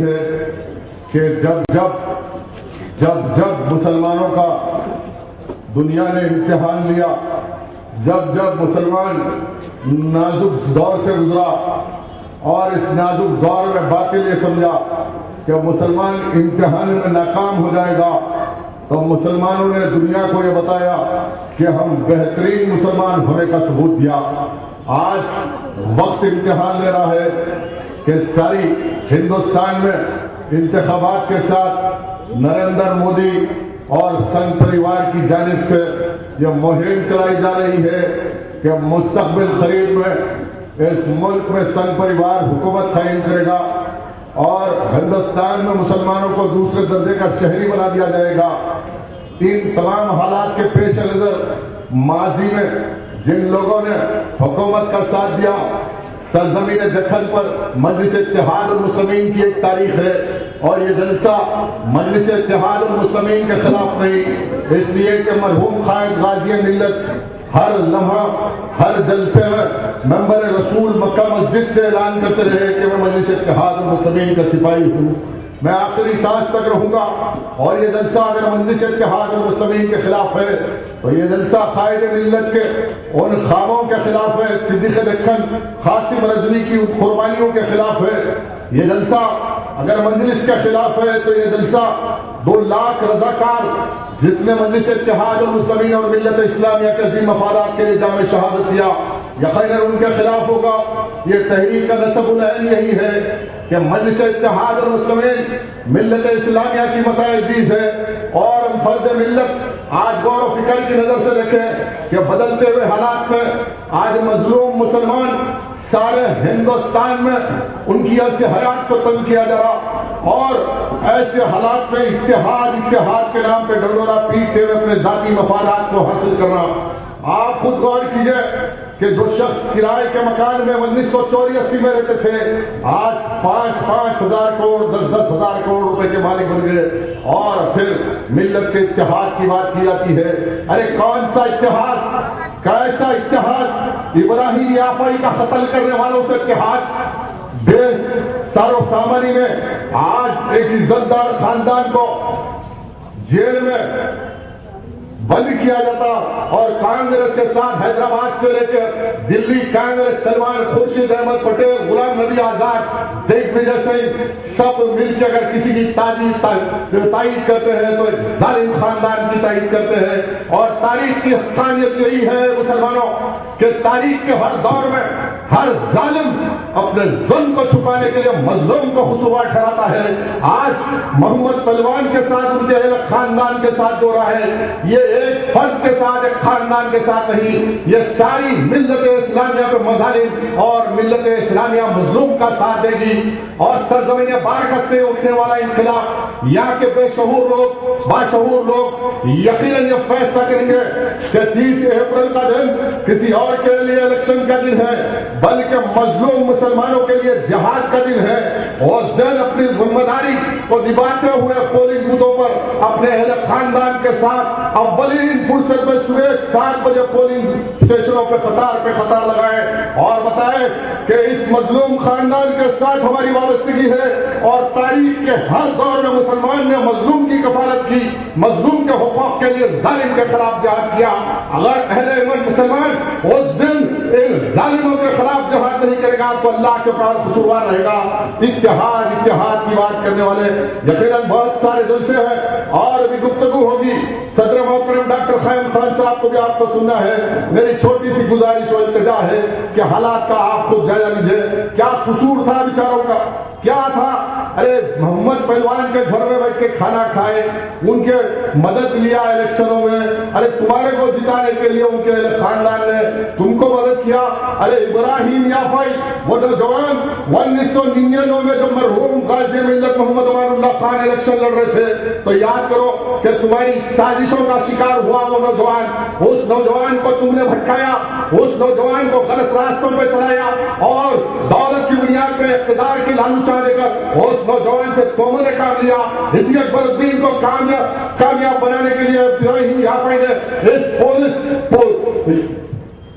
ہے کہ جب مسلمانوں کا دنیا نے امتحان لیا، جب مسلمان نازک دور سے گزرا اور اس نازک دور میں باطل یہ سمجھا کہ مسلمان امتحان میں ناکام ہو جائے گا، تو مسلمانوں نے دنیا کو یہ بتایا کہ ہم بہترین مسلمان ہونے کا ثبوت دیا۔ آج وقت امتحان لے رہا ہے کہ ساری ہندوستان میں انتخابات کے ساتھ نریندر مودی اور سنگھ پریوار کی جانب سے یہ مہم چلائی جا رہی ہے کہ مستقبل قریب میں اس ملک میں سنگھ پریوار حکومت قائم کرے گا اور ہندوستان میں مسلمانوں کو دوسرے درجے کا شہری بنا دیا جائے گا۔ ان تمام حالات کے پیش نظر ماضی میں جن لوگوں نے حکومت کا ساتھ دیا، سرزمین دکن پر مجلس اتحاد المسلمین کی ایک تاریخ ہے، اور یہ جلسہ مجلس اتحاد المسلمین کے خلاف نہیں، اس لیے کہ مرحوم قائد غازی ملت ہر لمحہ ہر جلسے میں ممبر رسول مکہ مسجد سے اعلان کرتے رہے کہ میں مجلس اتحاد المسلمین کا سپاہی ہوں، میں آخری سانس تک رہوں گا، اور یہ جلسہ اگر مجلس اتحاد المسلمین کے خلاف ہے تو یہ جلسہ قائد ملت کے ان خوابوں کے خلاف ہے، صدیق دکن قاسم رضوی کی ان قربانیوں کے خلاف ہے۔ یہ جلسہ اگر مجلس کے خلاف ہے تو یہ جلسہ 2 لاکھ رضاکار جس نے مجلس اتحاد المسلمین اور ملت اسلامیہ کے عظیم مفادات کے لیے جامع شہادت دیا، یقیناً ان کے خلاف ہوگا۔ یہ تحریک کا نصب العین یہی ہے کہ مجلس اتحاد المسلمین ملت اسلامیہ کی متاع عزیز ہے، اور ہم فرد ملت آج غور و فکر کی نظر سے دیکھیں کہ بدلتے ہوئے حالات میں آج مظلوم مسلمان سارے ہندوستان میں ان کی عرص حیات کو تنگ کیا جا رہا، اور ایسے حالات میں اتحاد کے نام پہ ڈنڈورا پیٹتے ہوئے اپنے ذاتی مفادات کو حاصل کرنا۔ آپ خود غور کیجئے کہ جو شخص کرائے کے مکان میں 1984 میں رہتے تھے آج 5-5 ہزار کروڑ 10-10 ہزار کروڑ روپے کے مالک بن گئے، اور پھر ملت کے اتحاد کی بات کی جاتی ہے۔ ارے کون سا اتحاد، کیسا اتحاد؟ ابراہیم یافعی کا قتل کرنے والوں سے اتحاد؟ بے سار و سامانی میں آج ایک عزت دار خاندان کو جیل میں بند کیا جاتا، اور کانگریس کے ساتھ حیدرآباد سے لے کر دلی کانگریس سلمان خورشید احمد پٹیل، غلام نبی آزاد، دیگ وجے سنگھ سب مل کے اگر کسی کی تائید کرتے ہیں تو ایک ظالم خاندان کی تائید کرتے ہیں۔ اور تاریخ کی حقانیت یہی ہے مسلمانوں کہ تاریخ کے ہر دور میں ہر ظالم اپنے ظلم کو چھپانے کے لیے مظلوم کو قصوروار ٹھہراتا ہے۔ آج محمد پہلوان کے ساتھ ان کے اہل خاندان کے ساتھ جو رہا ہے، یہ ایک فرد کے ساتھ ایک خاندان کے ساتھ نہیں، یہ ساری ملت اسلامیہ پہ مظالم اور ملت اسلامیہ مظلوم کا ساتھ دے گی۔ اور سرزمین بارکت سے اٹھنے والا انقلاب یہاں کے بے شعور لوگ باشعور لوگ یقیناً یہ فیصلہ کریں گے کہ 30 اپریل کا دن کسی اور کے لیے الیکشن کا دن ہے، بلکہ مظلوم مسلمانوں کے لیے جہاد کا دن ہے۔ اس دن اپنی ذمہ داری کو نبھاتے ہوئے پولنگ بوتھوں پر اپنے اہل خاندان کے ساتھ اولین فرصت میں صبح 7 بجے پولنگ اسٹیشنوں پہ قطار لگائے اور بتائے کہ اس مظلوم خاندان کے ساتھ ہماری وابستگی ہے، اور تاریخ کے ہر دور میں مسلمان نے مظلوم کی کفالت کی، مظلوم کے حقوق کے لیے ظالم کے خلاف جہاد کیا۔ اگر اہل ایمان مسلمان اس دن ان ظالموں کے خلاف جہاد نہیں کرے گا تو اللہ کے پاس قصوروار رہے گا۔ اتحاد کی بات کرنے والے یقیناً بہت سارے جلسے ہیں اور بھی گفتگو ہوگی۔ صدر محترم ڈاکٹر خیم خان صاحب کو بھی آپ کو سننا ہے۔ میری چھوٹی سی گزارش و التجا ہے کہ حالات کا آپ خود جائزہ لیجیے، کیا قصور تھا بیچاروں کا، کیا تھا؟ ارے محمد پہلوان کے گھر میں بیٹھ کے کھانا کھائے، ان کے مدد لیا الیکشنوں میں، ارے تمہارے کو جتانے کے لیے ان کے خاندان نے تم کو مدد کیا۔ ارے ابراہیم یافعی وہ نوجوان 1999 میں جب مرحوم غازی ملت محمد امان اللہ خان الیکشن لڑ رہے تھے تو یاد کرو کہ تمہاری سازشوں کا شکار ہوا وہ نوجوان، اس نوجوان کو تم نے بھٹکایا، اس نوجوان کو غلط راستوں پہ چلایا، اور دولت کی بنیاد پہ اقتدار کی لالچاں دے کر اس نوجوان سے قوموں نے کام لیا۔ اسی اکبر الدین کو کامیاب بنانے کے لیے ابراہیم یافعی نے اس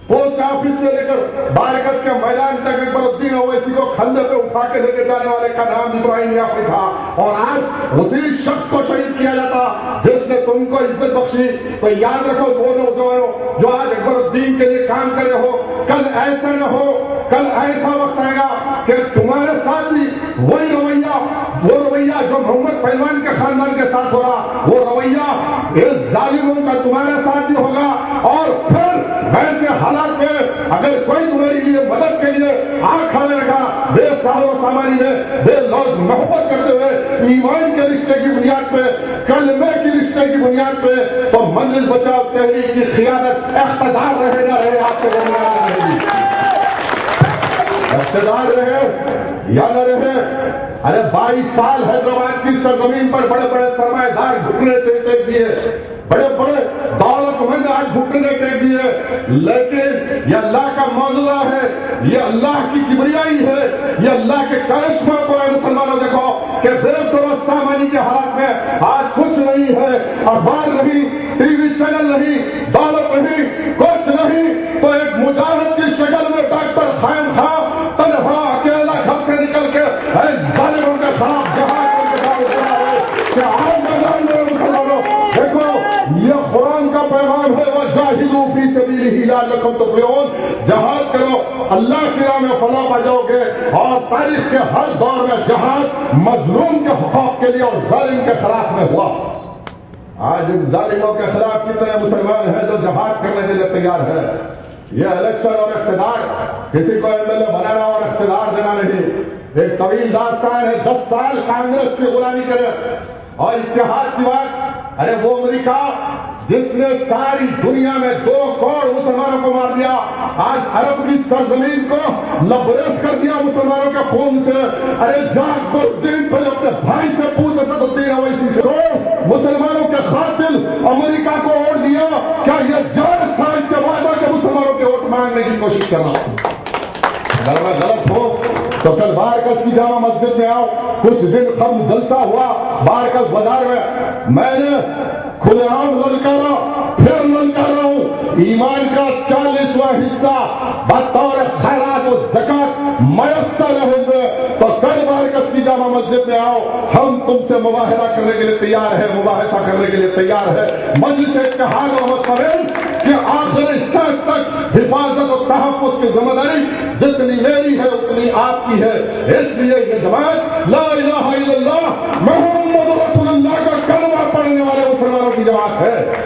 پوسٹ آفس سے لے کر بارکس کے میدان تک اکبر الدین اویسی کو کھندے پہ اٹھا کے لے کے جانے والے کا نام ابراہیم یافی تھا، اور آج اسی شخص کو شہید کیا جاتا جس نے تم کو عزت بخشی۔ تو یاد رکھو وہ نوجوانوں جو آج اکبر الدین کے لیے کام کر رہے ہو، کل ایسا نہ ہو، کل ایسا وقت آئے گا کہ تمہارے ساتھ بھی وہی رویہ، وہ رویہ جو محمد پہلوان کے خاندان کے ساتھ ہو رہا، وہ رویہ اس ظالموں کا تمہارے ساتھ بھی ہوگا، اور پھر ویسے حالات میں اگر کوئی تمہاری لیے مدد کے لیے آنکھ کھڑے رکھا بے سارو سامانی میں بے لوز محبت کرتے ہوئے ایمان کے رشتے کی بنیاد پہ، کلمے کی رشتے کی بنیاد پہ، تو مجلس بچاؤ تحریک کی قیادت اقتدار رہے نہ رہے آپ کے درمیان رہے گی، اقتدار رہے یا نہ رہے۔ ارے 22 سال حیدرآباد کی سرزمین پر بڑے بڑے سرمایہ دار گھٹنے ٹیک دیے، بڑے بڑے دولت مند آج گھٹنے ٹیک دیے، لیکن یہ اللہ کا معجزہ ہے، یہ اللہ کی کبریائی ہے، یہ اللہ کے کرشمہ کو ہے۔ مسلمانوں دیکھو کہ بے سبب سامانی کے حالات میں آج کچھ نہیں ہے، اخبار نہیں، ٹی وی چینل نہیں، دولت نہیں، کچھ نہیں، تو ایک مجاہد کی شکل میں ڈاکٹر خیم خواہ تنہا اکیلا گھر سے نکل کے ظالموں کے خلاف جہاد کے ہے کہ آج میدان میں مسلمانوں دیکھو یہ قرآن کا پیغام ہے، وَجَاهِدُوا فِي سَبِيلِهِ لَعَلَّكُمْ تُفْلِحُونَ، جہاد کرو اللہ کی راہ میں فلاح پا جاؤ گے۔ اور تاریخ کے ہر دور میں جہاد مظلوم کے حقوق کے لیے اور ظالم کے خلاف میں ہوا۔ آج ان ظالموں کے خلاف کتنے مسلمان ہیں جو جہاد کرنے کے لیے تیار ہے۔ یہ الیکشن اور اقتدار کسی کو ایم ایل اے بنانا اور اقتدار دینا نہیں، ایک طویل داستان ہے۔ 10 سال کانگریس کی غلامی کرے اور اتحاد کی بات، ارے وہ امریکہ جس نے ساری دنیا میں 2 کروڑ مسلمانوں کو مار دیا، آج عرب کی سرزمین کو لبریز کر دیا مسلمانوں کے خون سے۔ ارے جاگ الدین پھر اپنے بھائی سے پوچھ اسد الدین اویسی سے، مسلمانوں کے قاتل امریکہ کو ووٹ دیا، کیا یہ جائز تھا اس کے بعد کہ مسلمانوں کے ووٹ مانگنے کی کوشش کرنا؟ اگر میں غلط ہوں تو کل بارکس کی جامع مسجد میں آؤ، کچھ دن قبل جلسہ ہوا بارکس بازار میں نے کھلے عام للکارا، پھر للکار رہا ہوں، ایمان کا 40واں حصہ بطور خیرات و زکات میسر رہے ہوئے، تو کل بارکس کی جامع مسجد میں آؤ، ہم تم سے مباہلہ کرنے کے لیے تیار ہے، مباحثہ کرنے کے لیے تیار ہے۔ مجلس اتحاد و متحد کہ آخری سانس تک حفاظت و تحفظ کی ذمہ داری جتنی میری ہے اتنی آپ کی ہے۔ اس لیے یہ جماعت لا الہ الا اللہ محمد رسول اللہ کا کلمہ پڑھنے والے مسلمانوں کی جماعت ہے۔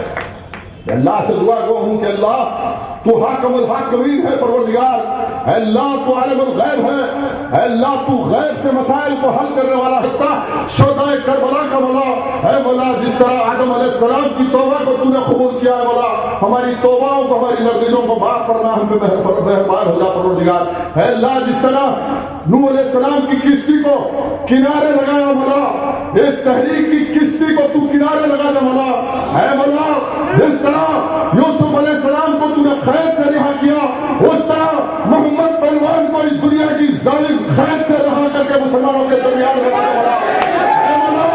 اللہ سے دعا گو ہوں کہ اللہ تو حاکم الحاکمین ہے، پروردگار اے اللہ تو عالم الغیب ہے، اے اللہ تو غیب سے مسائل کو حل کرنے والا ہے۔ شہدائے کربلا کا مولا اے مولا، جس طرح آدم علیہ السلام کی توبہ کو تو نے قبول کیا ہے مولا، ہماری توباؤں کو، ہماری لرزشوں کو معاف فرما، ہم پہ مہربان ہو جا پروردگار اے اللہ۔ جس طرح نوح علیہ السلام کی کشتی کو کنارے لگایا مولا، اس تحریک کی کشتی کو تو کنارے لگا دے مولا اے مولا۔ جس طرح یوسف علیہ السلام کو تو نے قید سے رہا کیا، اس طرح محمد پہلوان کو اس دنیا کی ظالم قید سے رہا کر کے مسلمانوں کے درمیان لگا دے مولا اے مولا۔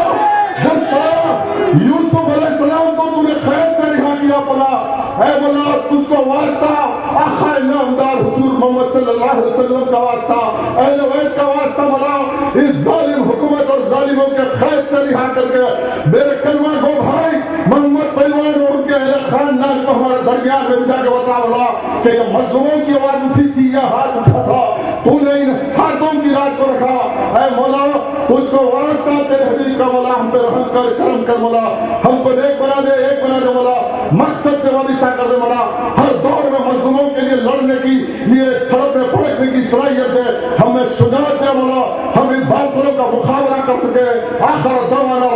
جس طرح یوسف علیہ السلام کو تو نے قید سے رہا کیا مولا اے مولا، تجھ کو واسطہ آقا نامدار حضور محمد صلی اللہ علیہ وسلم کا واسطہ، اہل بیت کا واسطہ مولا، اس ظالم حکومت اور ظالموں کے قید سے رہا کر کے میرے کلمہ گو بھائی محمد پہلوان اور ان کے اہل خاندان کو ہمارے درمیان میں بچا کے بتا مولا کہ یہ مظلوموں کی آواز اٹھی تھی یا ہاتھ اٹھا تھا، تو نے ان ہاتھوں کی راج کو رکھا اے مولا۔ تجھ کو واسطہ تیرے حبیب کا مولا، ہم پہ رحم کر، کرم کر مولا، ہم کو ایک بنا دے، ایک بنا دے مولا، مقصد سے وابستہ کر دے مولا، ہر دور میں مظلوموں کے لیے لڑنے کی، لیے تڑپنے پھڑکنے کی صلاحیت دے، ہمیں شجاعت دے مولا، ہم ان باطلوں کا مقابلہ کر سکے۔ آخر دعوانا